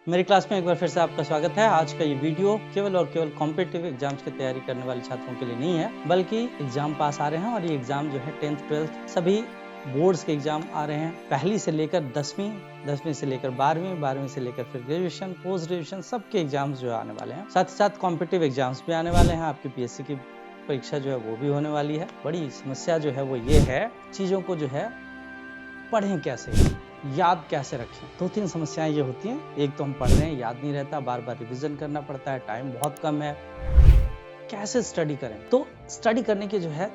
मेरी क्लास में एक बार फिर से आपका स्वागत है। आज का ये वीडियो केवल और केवल कॉम्पिटिटिव एग्जाम्स की तैयारी करने वाले छात्रों के लिए नहीं है, बल्कि एग्जाम पास आ रहे हैं और ये एग्जाम जो है 10th 12th सभी बोर्ड्स के एग्जाम आ रहे हैं। पहली से लेकर 10वीं, 10वीं से लेकर 12वीं, 12वीं से लेकर फिर ग्रेजुएशन, पोस्ट ग्रेजुएशन सबके एग्जाम्स जो आने वाले हैं। साथ ही साथ कॉम्पिटिटिव एग्जाम्स भी आने वाले हैं। आपकी पीएससी की परीक्षा जो है वो भी होने वाली है। बड़ी समस्या जो है वो ये है, चीजों को जो है पढ़ें कैसे, याद कैसे रखें। 2-3 समस्याएं ये होती हैं। एक तो हम पढ़ रहे हैं, याद नहीं रहता, बार बार रिवीजन करना पड़ता है, टाइम बहुत कम है। कैसे स्टडी करें? तो स्टडी करने के जो है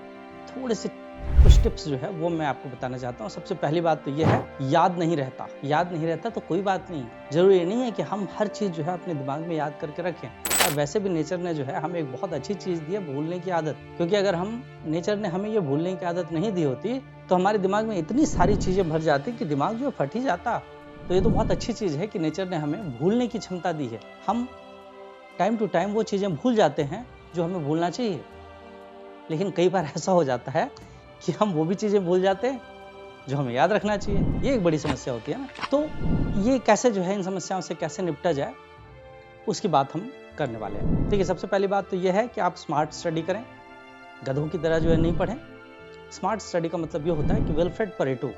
थोड़े से कुछ टिप्स जो है वो मैं आपको बताना चाहता हूँ। सबसे पहली बात तो ये है, याद नहीं रहता। याद नहीं रहता तो कोई बात नहीं, जरूरी नहीं है कि हम हर चीज जो है अपने दिमाग में याद करके रखें। और वैसे भी नेचर ने जो है हमें एक बहुत अच्छी चीज दी है, भूलने की आदत। क्योंकि अगर हम नेचर ने हमें ये भूलने की आदत नहीं दी होती तो हमारे दिमाग में इतनी सारी चीजें भर जाती कि दिमाग जो फट ही जाता। तो ये तो बहुत अच्छी चीज है कि नेचर ने हमें भूलने की क्षमता दी है। हम टाइम टू टाइम वो चीजें भूल जाते हैं जो हमें भूलना चाहिए, लेकिन कई बार ऐसा हो जाता है कि हम वो भी चीजें भूल जाते हैं जो हमें याद रखना चाहिए। ये एक बड़ी समस्या होती है ना। तो ये कैसे जो है, इन समस्याओं से कैसे निपटा जाए, उसकी बात हम करने वाले हैं। ठीक है, सबसे पहली बात तो ये है कि आप स्मार्ट स्टडी करें, गधों की तरह जो है नहीं पढ़ें। स्मार्ट स्टडी का मतलब ये होता है कि विल्फ्रेड परेटो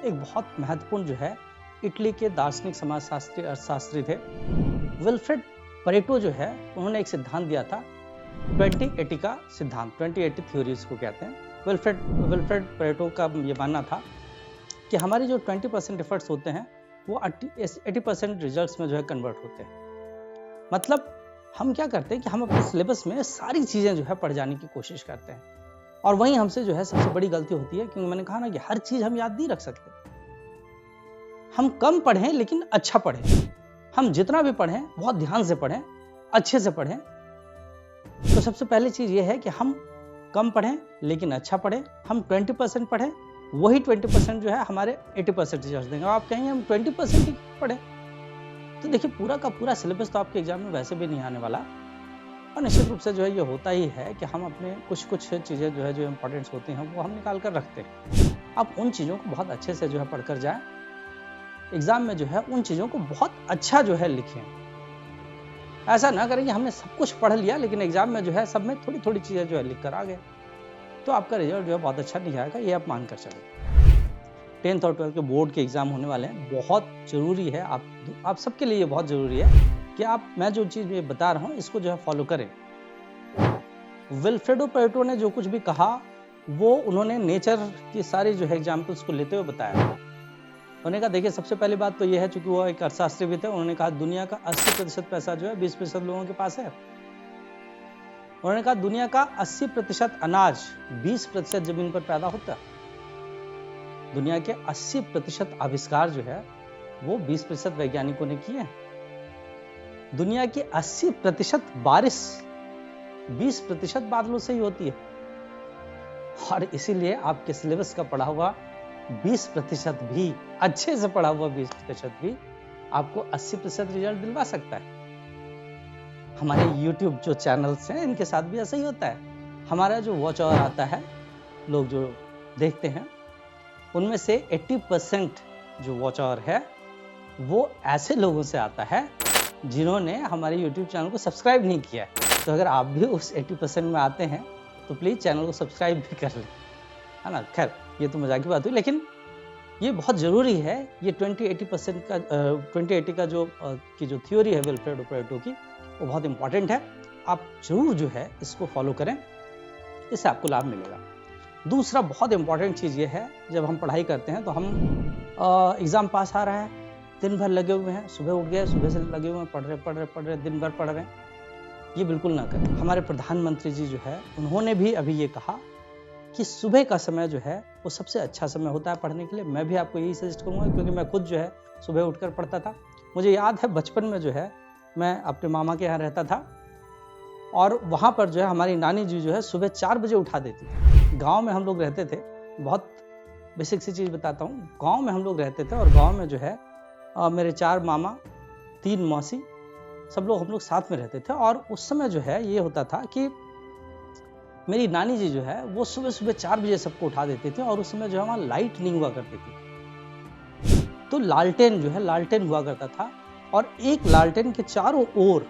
एक बहुत महत्वपूर्ण जो है इटली के दार्शनिक, समाजशास्त्री, अर्थशास्त्री थे। विल्फ्रेड परेटो जो है उन्होंने एक सिद्धांत दिया था, 2080 का सिद्धांत, 2080 थ्योरी इसको कहते हैं। विल्फ्रेड परेटो का ये मानना था कि हमारी जो 20% एफर्ट्स होते हैं वो 80% रिजल्ट्स में जो है कन्वर्ट होते हैं। मतलब हम क्या करते हैं कि हम अपने सिलेबस में सारी चीजें जो है पढ़ जाने की कोशिश करते हैं, और वहीं हमसे जो है सबसे बड़ी गलती होती है, क्योंकि मैंने कहा ना कि हर चीज हम याद नहीं रख सकते। हम कम पढ़ें लेकिन अच्छा पढ़ें। हम जितना भी पढ़ें बहुत ध्यान से पढ़ें, अच्छे से पढ़ें। तो सबसे पहली चीज ये है कि हम कम पढ़ें लेकिन अच्छा पढ़ें। हम 20% पढ़ें, वही 20% जो है हमारे 80% रिजल्ट देंगे। आप कहेंगे हम 20% ही पढ़ें, तो देखिए पूरा का पूरा सिलेबस तो आपके एग्जाम में वैसे भी नहीं आने वाला। और निश्चित रूप से जो है ये होता ही है कि हम अपने कुछ चीज़ें जो है जो इम्पोर्टेंट्स होती हैं वो हम निकाल कर रखते हैं। आप उन चीज़ों को बहुत अच्छे से जो है पढ़कर जाएं, एग्जाम में जो है उन चीज़ों को बहुत अच्छा जो है लिखें। ऐसा ना करें कि हमने सब कुछ पढ़ लिया लेकिन एग्जाम में जो है सब में थोड़ी थोड़ी चीज़ें जो है लिख कर आ गए, तो आपका रिजल्ट जो है बहुत अच्छा नहीं आएगा, ये आप मान कर चलें। 10th और 12th के बोर्ड के एग्जाम होने वाले हैं, बहुत जरूरी है, आप सबके लिए ये बहुत जरूरी है कि मैं जो चीज ये बता रहा हूँ इसको जो है फॉलो करें। विल्फ्रेडो परेटो ने जो कुछ भी कहा वो उन्होंने नेचर की सारी जो है एग्जाम्पल्स को लेते हुए बताया। उन्होंने कहा देखिए सबसे पहली बात तो ये है, चूंकि वो एक अर्थशास्त्री भी थे, उन्होंने कहा दुनिया का 80% पैसा जो है 20% लोगों के पास है। उन्होंने कहा दुनिया का 80% अनाज 20% जमीन पर पैदा होता है। दुनिया के 80% आविष्कार जो है वो 20% वैज्ञानिकों ने किए हैं। दुनिया की 80% बारिश 20% बादलों से ही होती है। और इसीलिए आपके सिलेबस का पढ़ा हुआ 20% भी, अच्छे से पढ़ा हुआ 20% भी आपको 80% रिजल्ट दिलवा सकता है। हमारे YouTube जो चैनल्स हैं इनके साथ भी ऐसा ही होता है। हमारा जो वॉच आवर आता है, लोग जो देखते हैं, उनमें से 80% जो वॉच आवर है वो ऐसे लोगों से आता है जिन्होंने हमारे YouTube चैनल को सब्सक्राइब नहीं किया है। तो अगर आप भी उस 80% में आते हैं तो प्लीज़ चैनल को सब्सक्राइब भी कर लें, है ना। खैर ये तो मजाक की बात हुई, लेकिन ये बहुत ज़रूरी है। ये 20-80% का 20-80 का जो थ्योरी है विल्फ्रेडो परेटो की, वो बहुत इंपॉर्टेंट है। आप जरूर जो है इसको फॉलो करें, इससे आपको लाभ मिलेगा। दूसरा बहुत इंपॉर्टेंट चीज़ ये है, जब हम पढ़ाई करते हैं तो हम एग्ज़ाम पास आ रहा है, दिन भर लगे हुए हैं, सुबह उठ गए, सुबह से लगे हुए हैं, पढ़ रहे दिन भर पढ़ रहे हैं, ये बिल्कुल ना करें। हमारे प्रधानमंत्री जी जो है उन्होंने भी अभी ये कहा कि सुबह का समय जो है वो सबसे अच्छा समय होता है पढ़ने के लिए। मैं भी आपको यही सजेस्ट करूँगा, क्योंकि मैं खुद जो है सुबह उठकर पढ़ता था। मुझे याद है बचपन में जो है मैं अपने मामा के यहाँ रहता था, और वहाँ पर जो है हमारी नानी जी जो है सुबह 4 बजे उठा देती थी। गाँव में हम लोग रहते थे, बहुत बेसिक सी चीज़ बताता हूँ। गाँव में हम लोग रहते थे और गाँव में जो है मेरे 4 मामा, 3 मौसी, सब लोग हम लोग साथ में रहते थे। और उस समय जो है ये होता था कि मेरी नानी जी जो है वो सुबह सुबह 4 बजे सबको उठा देते थे, और उस समय जो है वहाँ लाइट नहीं हुआ करती थी, तो लालटेन जो है लालटेन हुआ करता था। और एक लालटेन के चारों ओर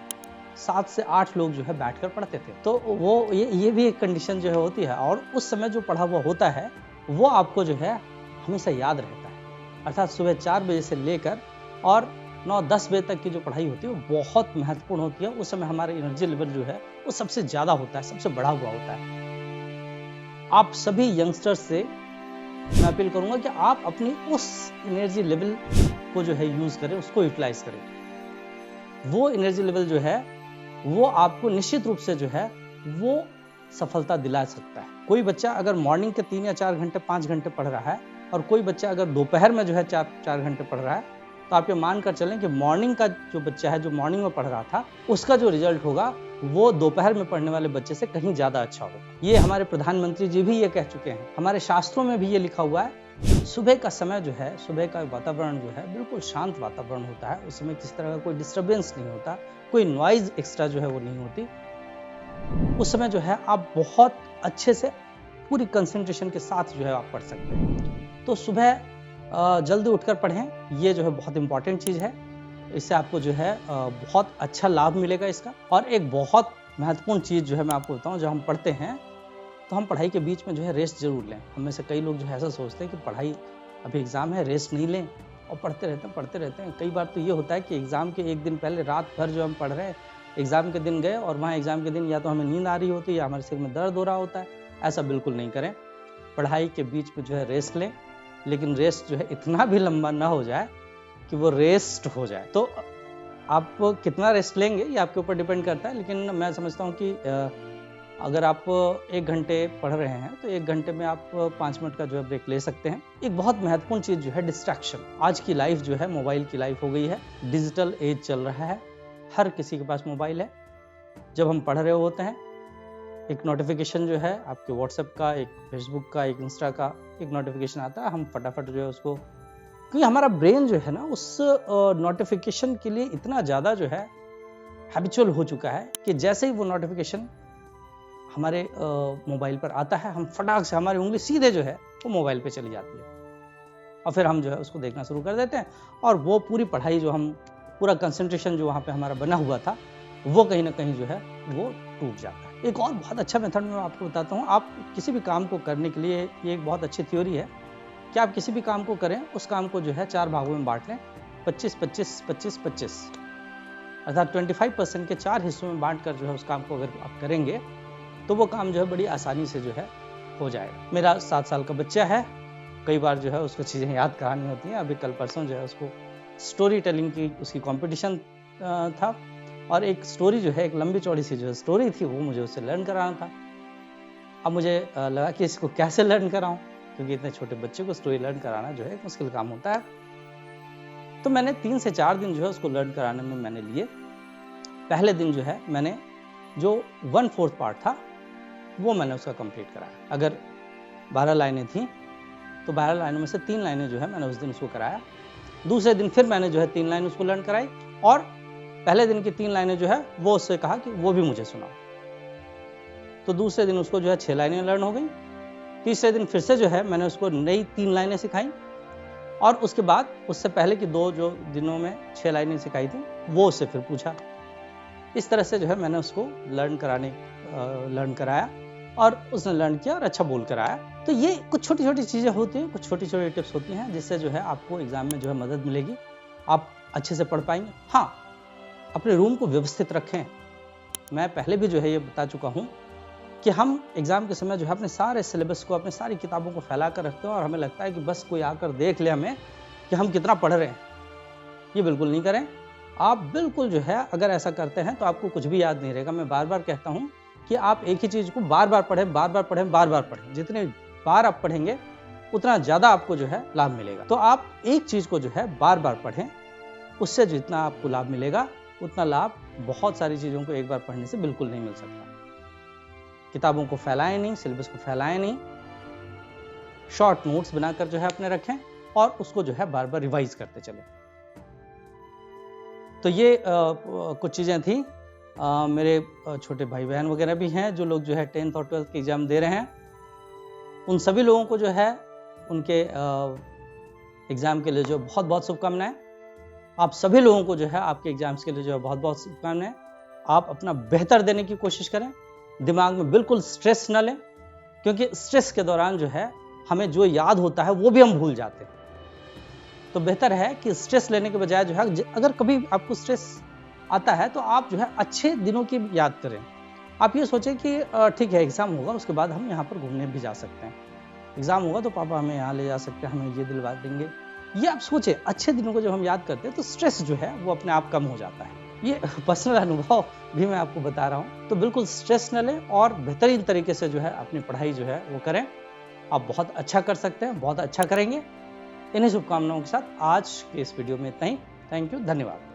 7 से 8 लोग जो है बैठकर पढ़ते थे। तो वो ये भी एक कंडीशन जो है होती है, और उस समय जो पढ़ा हुआ होता है वो आपको जो है हमेशा याद रहता है। अर्थात सुबह 4 बजे से लेकर और 9-10 बजे तक की जो पढ़ाई होती है वो बहुत महत्वपूर्ण होती है। उस समय हमारा एनर्जी लेवल जो है वो सबसे ज़्यादा होता है, सबसे बढ़ा हुआ होता है। आप सभी यंगस्टर्स से मैं अपील करूंगा कि आप अपनी उस एनर्जी लेवल को जो है यूज़ करें, उसको यूटिलाइज करें। वो एनर्जी लेवल जो है वो आपको निश्चित रूप से जो है वो सफलता दिला सकता है। कोई बच्चा अगर मॉर्निंग के 3 या 4 घंटे 5 घंटे पढ़ रहा है और कोई बच्चा अगर दोपहर में जो है 4 घंटे पढ़ रहा है, तो आप ये मान कर चलें कि मॉर्निंग का जो बच्चा है जो मॉर्निंग में पढ़ रहा था उसका जो रिजल्ट होगा वो दोपहर में पढ़ने वाले बच्चे से कहीं ज़्यादा अच्छा होगा। ये हमारे प्रधानमंत्री जी भी ये कह चुके हैं, हमारे शास्त्रों में भी ये लिखा हुआ है। सुबह का समय जो है, सुबह का वातावरण जो है बिल्कुल शांत वातावरण होता है। उस समय किसी तरह का कोई डिस्टर्बेंस नहीं होता, कोई नॉइज एक्स्ट्रा जो है वो नहीं होती। उस समय जो है आप बहुत अच्छे से पूरी कंसंट्रेशन के साथ जो है आप पढ़ सकते हैं। तो सुबह जल्दी उठकर पढ़ें, ये जो है बहुत इंपॉर्टेंट चीज़ है। इससे आपको जो है बहुत अच्छा लाभ मिलेगा इसका। और एक बहुत महत्वपूर्ण चीज़ जो है मैं आपको बताऊं, जब हम पढ़ते हैं तो हम पढ़ाई के बीच में जो है रेस्ट जरूर लें। हम में से कई लोग जो है ऐसा सोचते हैं कि पढ़ाई अभी एग्ज़ाम है, रेस्ट नहीं लें, और पढ़ते रहते हैं। कई बार तो ये होता है कि एग्ज़ाम के एक दिन पहले रात भर जो हम पढ़ रहे हैं, एग्ज़ाम के दिन गए और वहाँ एग्ज़ाम के दिन या तो हमें नींद आ रही होती है या हमारे सिर में दर्द हो रहा होता है। ऐसा बिल्कुल नहीं करें। पढ़ाई के बीच में जो है रेस्ट लें, लेकिन रेस्ट जो है इतना भी लंबा ना हो जाए कि वो रेस्ट हो जाए। तो आप कितना रेस्ट लेंगे ये आपके ऊपर डिपेंड करता है, लेकिन मैं समझता हूँ कि अगर आप 1 घंटे पढ़ रहे हैं तो 1 घंटे में आप 5 मिनट का जो है ब्रेक ले सकते हैं। एक बहुत महत्वपूर्ण चीज़ जो है डिस्ट्रैक्शन। आज की लाइफ जो है मोबाइल की लाइफ हो गई है, डिजिटल एज चल रहा है, हर किसी के पास मोबाइल है। जब हम पढ़ रहे होते हैं, एक नोटिफिकेशन जो है आपके व्हाट्सएप का, एक फेसबुक का, एक इंस्टा का एक नोटिफिकेशन आता है, हम फटाफट जो है उसको, क्योंकि हमारा ब्रेन जो है ना उस नोटिफिकेशन के लिए इतना ज़्यादा जो है हैबिचुअल हो चुका है कि जैसे ही वो नोटिफिकेशन हमारे मोबाइल पर आता है, हम फटाक से हमारी उंगली सीधे जो है वो मोबाइल पे चली जाती है और फिर हम जो है उसको देखना शुरू कर देते हैं, और वो पूरी पढ़ाई जो हम पूरा कंसंट्रेशन जो वहाँ पे हमारा बना हुआ था वो कहीं ना कहीं जो है वो टूट जाता है। एक और बहुत अच्छा मेथड मैं आपको बताता हूँ। आप किसी भी काम को करने के लिए, ये एक बहुत अच्छी थ्योरी है कि आप किसी भी काम को करें, उस काम को जो है 4 भागों में बांट लें, 25-25-25-25, अर्थात 25% के 4 हिस्सों में बांट कर जो है उस काम को अगर आप करेंगे तो वो काम जो है बड़ी आसानी से जो है हो जाएगा। मेरा 7 साल का बच्चा है, कई बार जो है उसको चीज़ें याद करानी होती हैं। अभी कल परसों जो है उसको स्टोरी टेलिंग की उसकी कंपटीशन था, और एक स्टोरी जो है, एक लंबी चौड़ी सी जो स्टोरी थी, वो मुझे उससे लर्न कराना था। अब मुझे लगा कि इसको कैसे लर्न कराऊं, क्योंकि इतने छोटे बच्चे को स्टोरी लर्न कराना जो है मुश्किल काम होता है। तो मैंने 3 से 4 दिन जो है उसको लर्न कराने में मैंने लिए। पहले दिन जो है मैंने जो 1/4 पार्ट था वो मैंने उसका कंप्लीट कराया। अगर 12 लाइनें थी तो 12 लाइनों में से 3 लाइनें जो है मैंने उस दिन उसको कराया। दूसरे दिन फिर मैंने जो है 3 लाइन उसको लर्न कराई, और पहले दिन की 3 लाइनें जो है वो उससे कहा कि वो भी मुझे सुनाओ। तो दूसरे दिन उसको जो है 6 लाइनें लर्न हो गई। तीसरे दिन फिर से जो है मैंने उसको नई 3 लाइनें सिखाई, और उसके बाद उससे पहले की 2 जो दिनों में 6 लाइनें सिखाई थी वो उससे फिर पूछा। इस तरह से जो है मैंने उसको लर्न कराया, और उसने लर्न किया और अच्छा बोल कर आया। तो ये कुछ छोटी छोटी चीज़ें होती हैं, कुछ छोटी छोटी टिप्स होती हैं जिससे जो है आपको एग्जाम में जो है मदद मिलेगी, आप अच्छे से पढ़ पाएंगे। हाँ, अपने रूम को व्यवस्थित रखें। मैं पहले भी जो है ये बता चुका हूँ कि हम एग्ज़ाम के समय जो है अपने सारे सिलेबस को, अपनी सारी किताबों को फैला कर रखते हैं, और हमें लगता है कि बस कोई आकर देख ले हमें कि हम कितना पढ़ रहे हैं। ये बिल्कुल नहीं करें। आप बिल्कुल जो है अगर ऐसा करते हैं तो आपको कुछ भी याद नहीं रहेगा। मैं बार बार कहता हूँ कि आप एक ही चीज़ को बार बार पढ़ें, बार बार पढ़ें, बार बार पढ़ें। जितने बार आप पढ़ेंगे उतना ज़्यादा आपको जो है लाभ मिलेगा। तो आप एक चीज़ को जो है बार बार पढ़ें, उससे जितना आपको लाभ मिलेगा उतना लाभ बहुत सारी चीज़ों को एक बार पढ़ने से बिल्कुल नहीं मिल सकता। किताबों को फैलाएं नहीं, सिलेबस को फैलाएं नहीं, शॉर्ट नोट्स बनाकर जो है अपने रखें, और उसको जो है बार बार रिवाइज करते चलें। तो ये कुछ चीज़ें थी। मेरे छोटे भाई बहन वगैरह भी हैं जो लोग जो है 10th और 12th के एग्ज़ाम दे रहे हैं। उन सभी लोगों को जो है उनके एग्ज़ाम के लिए जो बहुत बहुत शुभकामनाएं। आप सभी लोगों को जो है आपके एग्जाम्स के लिए जो है बहुत बहुत शुभकामनाएं। आप अपना बेहतर देने की कोशिश करें, दिमाग में बिल्कुल स्ट्रेस न लें, क्योंकि स्ट्रेस के दौरान जो है हमें जो याद होता है वो भी हम भूल जाते हैं। तो बेहतर है कि स्ट्रेस लेने के बजाय जो है, अगर कभी आपको स्ट्रेस आता है तो आप जो है अच्छे दिनों की याद करें। आप ये सोचें कि ठीक है एग्ज़ाम होगा, उसके बाद हम यहाँ पर घूमने भी जा सकते हैं। एग्ज़ाम होगा तो पापा हमें यहाँ ले जा सकते हैं, हमें ये दिलवा देंगे। ये आप सोचें, अच्छे दिनों को जब हम याद करते हैं तो स्ट्रेस जो है वो अपने आप कम हो जाता है। ये पर्सनल अनुभव भी मैं आपको बता रहा हूँ। तो बिल्कुल स्ट्रेस न लें और बेहतरीन तरीके से जो है अपनी पढ़ाई जो है वो करें। आप बहुत अच्छा कर सकते हैं, बहुत अच्छा करेंगे। इन्हीं शुभकामनाओं के साथ आज के इस वीडियो में इतना ही। थैंक यू, धन्यवाद।